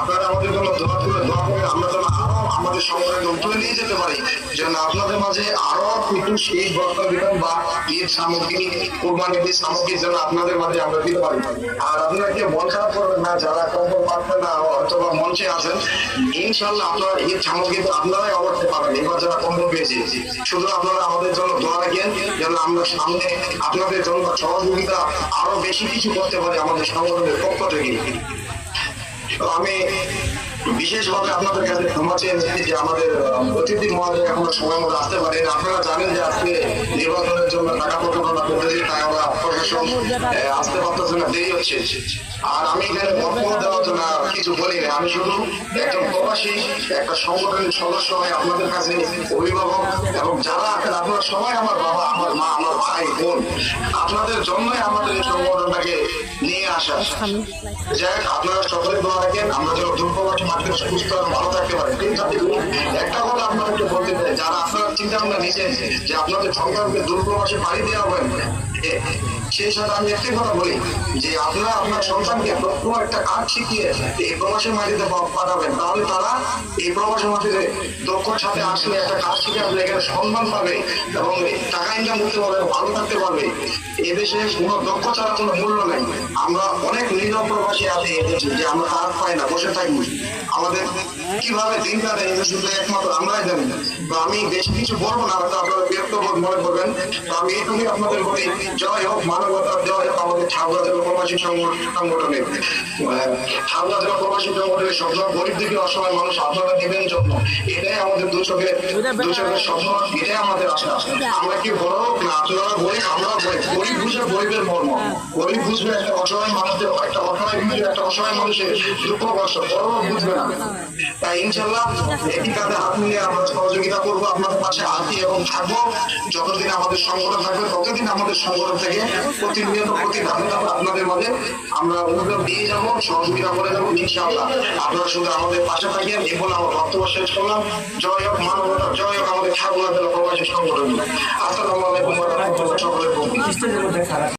আপনারা আমাদের জন্য দোয়া করে আমরা যেন আরো আমাদের সংগঠন তুলে নিয়ে যেতে পারি, যেন আপনাদের মাঝে আরো একটু সেই বর্তমান বিধান বা ঈদ সামগ্রী, কোরবানির ঈদ সামগ্রী যেন আপনাদের মাঝে আমরা দিতে পারি। আর আপনারা কেউ মন খারাপ করবেন না, যারা কম্বল পাচ্ছেন না অথবা মঞ্চে আছেন, ইনশাল্লাহ আপনারা ঈদ সামগ্রী তো আপনারাই অবশ্যই পাবেন। এবার যারা কম্বল পেয়েছে, শুধু আপনারা আমাদের জন্য দোয়া রাখেন যেন আমরা সামনে আপনাদের জন্য সহযোগিতা আরো বেশি কিছু করতে পারি আমাদের সংগঠনের পক্ষ থেকে। আমি বিশেষভাবে আপনাদের কাছে ক্ষমা চেয়ে যে আমাদের অতিথি মহোদয় এখনো সময় মতো আসতে পারেন। আপনারা জানেন যে আজকে নির্বাচনের জন্য টাকা প্রকল্পনা করতেছি, তাই আমরা প্রশাসন আসতে পারতেছে না, দেরি হচ্ছে। আর আমি এখানে বক্তব্য দেওয়ার জন্য কিছু বলি না, আমি শুধু একজন প্রবাসী একটা সংগঠনের সদস্য হয়ে আপনাদের কাছে অভিভাবক এবং যারা আছেন আপনারা সবাই আমার বাবা, আমার মা, আমার ভাই, বোন, আপনাদের জন্যই আমাদের এই সংগঠনটাকে নিয়ে আসা। যাই হোক, আপনারা সকলে দোয়া রাখেন আমরা যেন দুর্গবাসী মানুষ সুস্থ ভালো থাকতে পারি। একটা কথা আপনাদেরকে বলতে চাই, যারা আপনারা চিন্তা ভাবনা নিয়েছেন যে আপনাদের সন্তানকে দুর্গবাসী বাড়ি দেওয়া হবে, সেই সাথে আমি একটাই কথা বলি যে আপনারা আপনার সন্তানকে প্রথম একটা কাজ শিখিয়ে এই প্রবাসী মাটিতে পাঠাবেন, তাহলে তারা এই প্রবাসী মাটিতে দক্ষর সাথে আসলে একটা কাজ শিখে আসলে এখানে সম্মান পাবে এবং টাকা ইনকাম করতে পারবে, ভালো থাকতে পারবে। এদেশে কোনো দক্ষ ছাড়া কোনো মূল্য নেই। আমরা অনেক নীরব প্রবাসী আছি এদেশে যে আমরা হাত পাই না, বসে থাকি, আমাদের কিভাবে দিন কাটে এই শুধু একমাত্র আমরাই জানি। তো আমি বেশি কিছু বলবো না, হয়তো আপনারা বিরক্ত বোধ মনে করবেন। তো আমি এইটুকুই আপনাদের বলি, জয় হোক মানবতার, জয় হোক আমাদের ঠাকুরা জেলা প্রবাসী সংগঠনের। ঠাকুরা জেলা প্রবাসী সংগঠনের সবসময় গরিব দিকে অসহায় মানুষ আপনারা দিবেন যত্ন, এটাই আমাদের দু চোখের স্বপ্ন, এটাই আমাদের আশা। আমরা কি বড় হোক না, আপনারা গরিব, আমরা গরিব বুঝে গরিবের মর্ম, গরিব বুঝবে একটা অসহায় মানুষের, একটা অসহায় মানুষের দুঃখ কষ্ট, বড় বুঝবে না। তাই ইনশাল্লাহ একই কাঁধে হাত মিলে আমরা সহযোগিতা করবো, আপনাদের পাশে আছি এবং থাকবো। যতদিন আমাদের সংগঠন থাকবে ততদিন আমাদের সংগঠন থেকে প্রতিনিয়ত প্রতি ধাপে ধাপে আপনাদের মাঝে আমরা অনুদান দিয়ে যাবো, সহযোগিতা করে যাবো ইনশাআল্লাহ। আপনারা শুধু আমাদের পাশে থাকেন, এই বলে আমার বক্তব্য শেষ করলাম। জয় হোক মানবতা, জয় হোক আমাদের ঠাকুরা জেলা প্রবাসী সংগঠন। আসসালামু আলাইকুম ওয়া রাহমাতুল্লাহি ওয়া বারাকাতুহু।